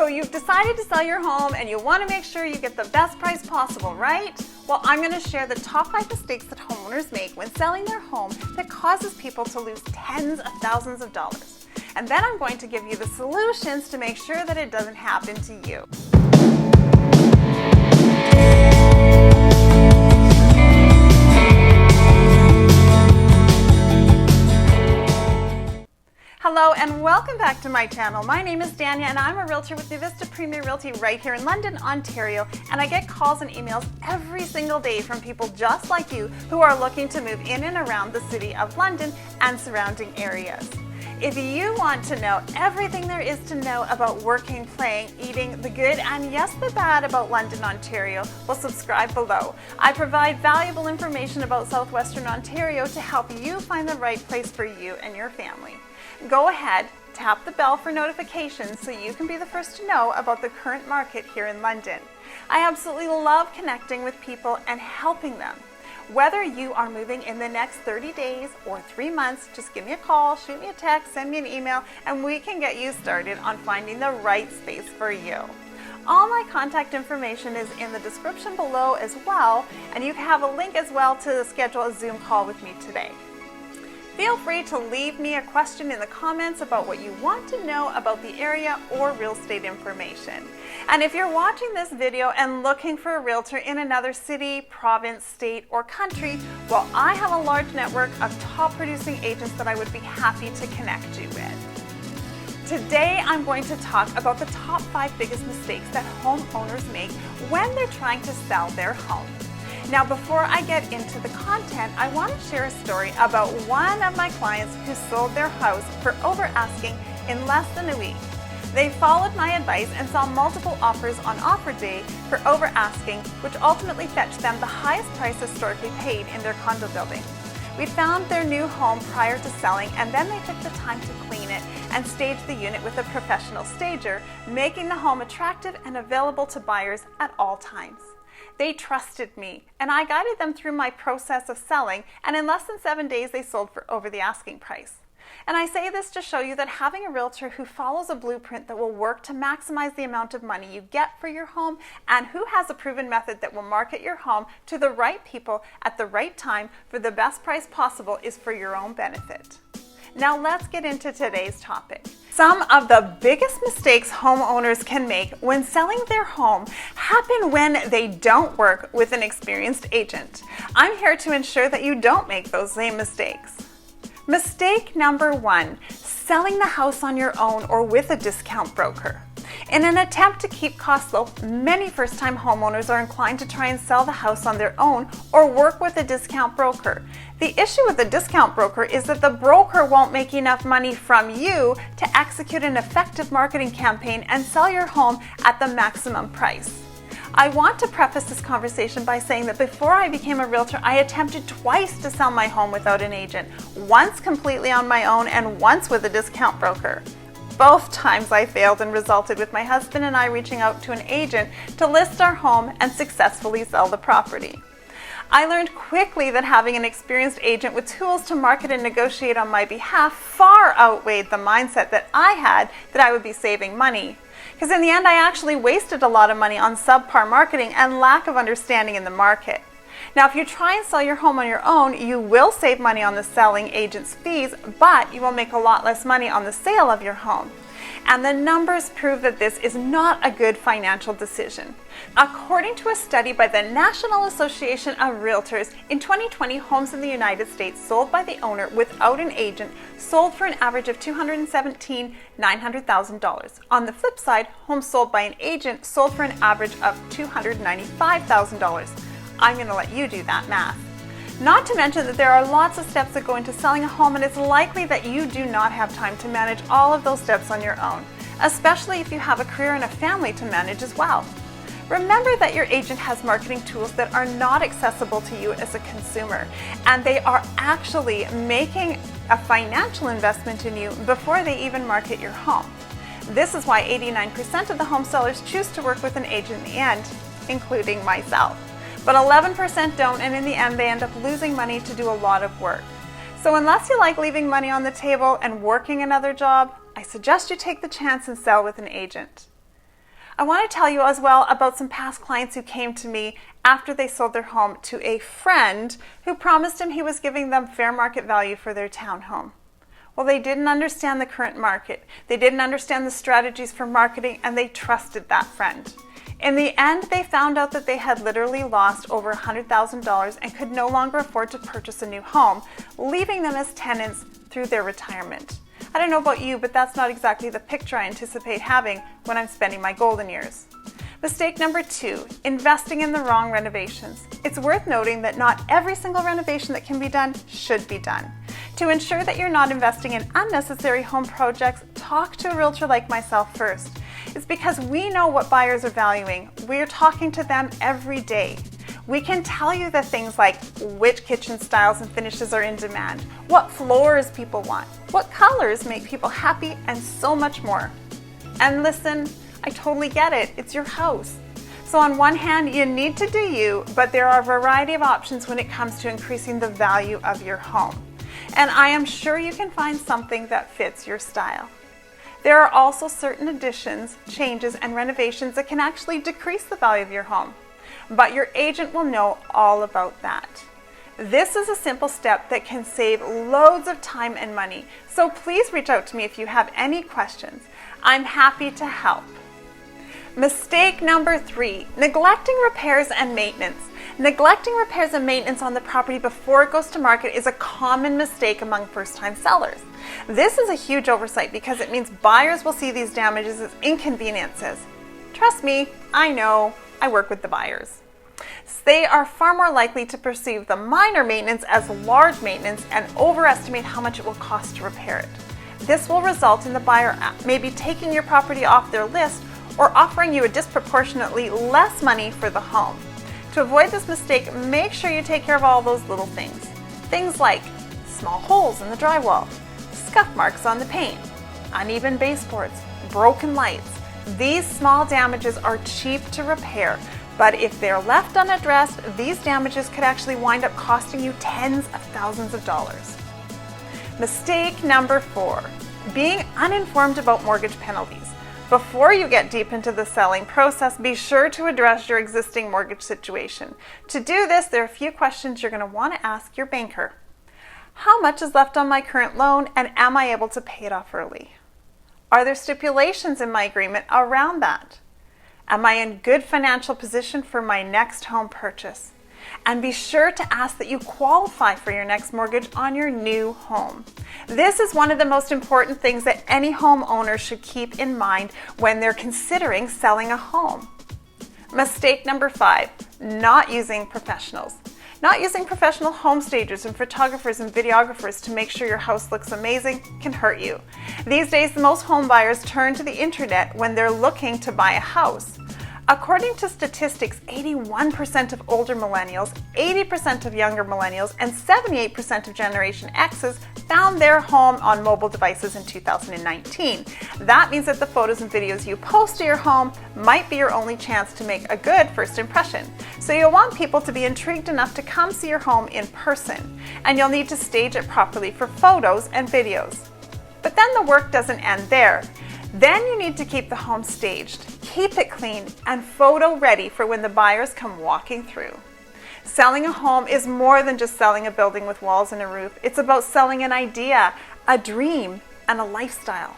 So you've decided to sell your home and you want to make sure you get the best price possible, right? Well, I'm going to share the top 5 mistakes that homeowners make when selling their home that causes people to lose tens of thousands of dollars. And then I'm going to give you the solutions to make sure that it doesn't happen to you. Hello and welcome back to my channel. My name is Dania and I'm a realtor with NuVista Premier Realty right here in London, Ontario, and I get calls and emails every single day from people just like you who are looking to move in and around the city of London and surrounding areas. If you want to know everything there is to know about working, playing, eating, the good and yes, the bad about London, Ontario, well, subscribe below. I provide valuable information about Southwestern Ontario to help you find the right place for you and your family. Go ahead, tap the bell for notifications so you can be the first to know about the current market here in London. I absolutely love connecting with people and helping them. Whether you are moving in the next 30 days or 3 months, just give me a call, shoot me a text, send me an email, and we can get you started on finding the right space for you. All my contact information is in the description below as well, and you have a link as well to schedule a Zoom call with me today. Feel free to leave me a question in the comments about what you want to know about the area or real estate information. And if you're watching this video and looking for a realtor in another city, province, state, or country, well, I have a large network of top producing agents that I would be happy to connect you with. Today, I'm going to talk about the top 5 biggest mistakes that homeowners make when they're trying to sell their home. Now, before I get into the content, I want to share a story about one of my clients who sold their house for over asking in less than a week. They followed my advice and saw multiple offers on offer day for over asking, which ultimately fetched them the highest price historically paid in their condo building. We found their new home prior to selling, and then they took the time to clean it and stage the unit with a professional stager, making the home attractive and available to buyers at all times. They trusted me, and I guided them through my process of selling, and in less than 7 days they sold for over the asking price. And I say this to show you that having a realtor who follows a blueprint that will work to maximize the amount of money you get for your home and who has a proven method that will market your home to the right people at the right time for the best price possible is for your own benefit. Now let's get into today's topic. Some of the biggest mistakes homeowners can make when selling their home happen when they don't work with an experienced agent. I'm here to ensure that you don't make those same mistakes. Mistake number 1, selling the house on your own or with a discount broker. In an attempt to keep costs low, many first-time homeowners are inclined to try and sell the house on their own or work with a discount broker. The issue with a discount broker is that the broker won't make enough money from you to execute an effective marketing campaign and sell your home at the maximum price. I want to preface this conversation by saying that before I became a realtor, I attempted twice to sell my home without an agent, once completely on my own and once with a discount broker. Both times I failed and resulted with my husband and I reaching out to an agent to list our home and successfully sell the property. I learned quickly that having an experienced agent with tools to market and negotiate on my behalf far outweighed the mindset that I had that I would be saving money. Because in the end, I actually wasted a lot of money on subpar marketing and lack of understanding in the market. Now, if you try and sell your home on your own, you will save money on the selling agent's fees, but you will make a lot less money on the sale of your home. And the numbers prove that this is not a good financial decision. According to a study by the National Association of Realtors, in 2020, homes in the United States sold by the owner without an agent sold for an average of $217,900. On the flip side, homes sold by an agent sold for an average of $295,000. I'm going to let you do that math. Not to mention that there are lots of steps that go into selling a home, and it's likely that you do not have time to manage all of those steps on your own, especially if you have a career and a family to manage as well. Remember that your agent has marketing tools that are not accessible to you as a consumer, and they are actually making a financial investment in you before they even market your home. This is why 89% of the home sellers choose to work with an agent in the end, including myself. But 11% don't, and in the end they end up losing money to do a lot of work. So unless you like leaving money on the table and working another job, I suggest you take the chance and sell with an agent. I want to tell you as well about some past clients who came to me after they sold their home to a friend who promised him he was giving them fair market value for their townhome. Well, they didn't understand the current market. They didn't understand the strategies for marketing, and they trusted that friend. In the end, they found out that they had literally lost over $100,000 and could no longer afford to purchase a new home, leaving them as tenants through their retirement. I don't know about you, but that's not exactly the picture I anticipate having when I'm spending my golden years. Mistake number 2, investing in the wrong renovations. It's worth noting that not every single renovation that can be done should be done. To ensure that you're not investing in unnecessary home projects, talk to a realtor like myself first. It's because we know what buyers are valuing. We're talking to them every day. We can tell you the things like which kitchen styles and finishes are in demand, what floors people want, what colors make people happy, and so much more. And listen, I totally get it. It's your house. So on one hand, you need to do you, but there are a variety of options when it comes to increasing the value of your home. And I am sure you can find something that fits your style. There are also certain additions, changes, and renovations that can actually decrease the value of your home. But your agent will know all about that. This is a simple step that can save loads of time and money. So please reach out to me if you have any questions. I'm happy to help. Mistake number 3, neglecting repairs and maintenance. Neglecting repairs and maintenance on the property before it goes to market is a common mistake among first-time sellers. This is a huge oversight because it means buyers will see these damages as inconveniences. Trust me, I know, I work with the buyers. They are far more likely to perceive the minor maintenance as large maintenance and overestimate how much it will cost to repair it. This will result in the buyer maybe taking your property off their list or offering you a disproportionately less money for the home. To avoid this mistake, make sure you take care of all those little things. Things like small holes in the drywall, scuff marks on the paint, uneven baseboards, broken lights. These small damages are cheap to repair, but if they're left unaddressed, these damages could actually wind up costing you tens of thousands of dollars. Mistake number 4, being uninformed about mortgage penalties. Before you get deep into the selling process, be sure to address your existing mortgage situation. To do this, there are a few questions you're going to want to ask your banker. How much is left on my current loan, and am I able to pay it off early? Are there stipulations in my agreement around that? Am I in good financial position for my next home purchase? And be sure to ask that you qualify for your next mortgage on your new home. This is one of the most important things that any homeowner should keep in mind when they're considering selling a home. Mistake number 5, not using professionals. Not using professional home stagers and photographers and videographers to make sure your house looks amazing can hurt you. These days, most home buyers turn to the internet when they're looking to buy a house. According to statistics, 81% of older millennials, 80% of younger millennials, and 78% of Generation X's found their home on mobile devices in 2019. That means that the photos and videos you post to your home might be your only chance to make a good first impression. So you'll want people to be intrigued enough to come see your home in person, and you'll need to stage it properly for photos and videos. But then the work doesn't end there. Then you need to keep the home staged, keep it clean, and photo ready for when the buyers come walking through. Selling a home is more than just selling a building with walls and a roof. It's about selling an idea, a dream, and a lifestyle.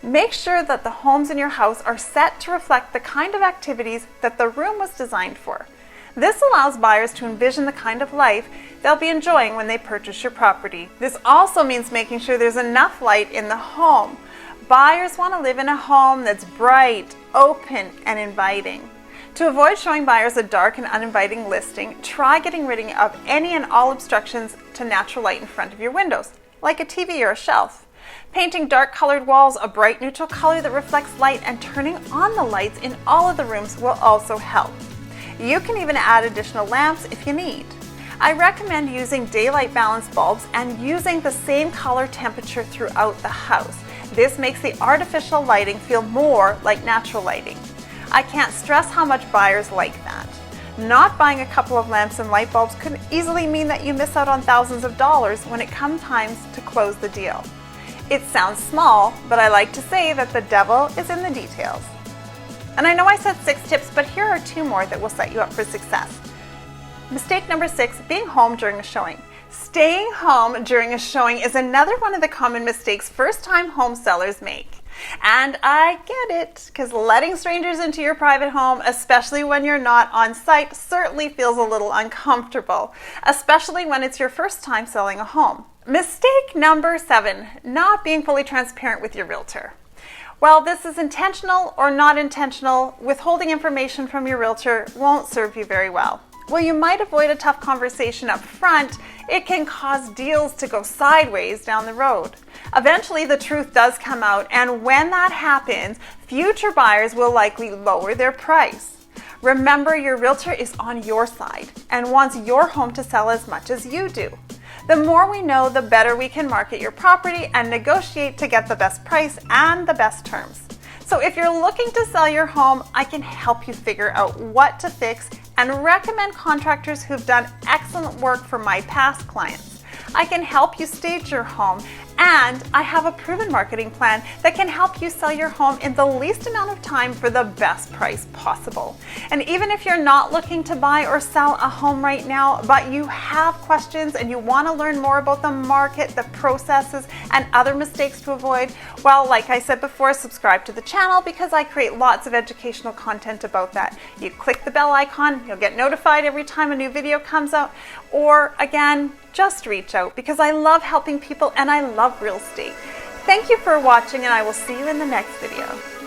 Make sure that the homes in your house are set to reflect the kind of activities that the room was designed for. This allows buyers to envision the kind of life they'll be enjoying when they purchase your property. This also means making sure there's enough light in the home. Buyers want to live in a home that's bright, open, and inviting. To avoid showing buyers a dark and uninviting listing, try getting rid of any and all obstructions to natural light in front of your windows, like a TV or a shelf. Painting dark colored walls a bright neutral color that reflects light and turning on the lights in all of the rooms will also help. You can even add additional lamps if you need. I recommend using daylight balanced bulbs and using the same color temperature throughout the house. This makes the artificial lighting feel more like natural lighting. I can't stress how much buyers like that. Not buying a couple of lamps and light bulbs could easily mean that you miss out on thousands of dollars when it comes time to close the deal. It sounds small, but I like to say that the devil is in the details. And I know I said 6 tips, but here are 2 more that will set you up for success. Mistake number 6, being home during a showing. Staying home during a showing is another one of the common mistakes first-time home sellers make. And I get it, because letting strangers into your private home, especially when you're not on site, certainly feels a little uncomfortable, especially when it's your first time selling a home. Mistake number 7, not being fully transparent with your realtor. While this is intentional or not intentional, withholding information from your realtor won't serve you very well. While you might avoid a tough conversation up front, it can cause deals to go sideways down the road. Eventually, the truth does come out, and when that happens, future buyers will likely lower their price. Remember, your realtor is on your side and wants your home to sell as much as you do. The more we know, the better we can market your property and negotiate to get the best price and the best terms. So if you're looking to sell your home, I can help you figure out what to fix and recommend contractors who've done excellent work for my past clients. I can help you stage your home, and I have a proven marketing plan that can help you sell your home in the least amount of time for the best price possible. And even if you're not looking to buy or sell a home right now, but you have questions and you want to learn more about the market, the processes, and other mistakes to avoid, well, like I said before, subscribe to the channel because I create lots of educational content about that. You click the bell icon, you'll get notified every time a new video comes out, or again, just reach out because I love helping people and I love real estate. Thank you for watching, and I will see you in the next video.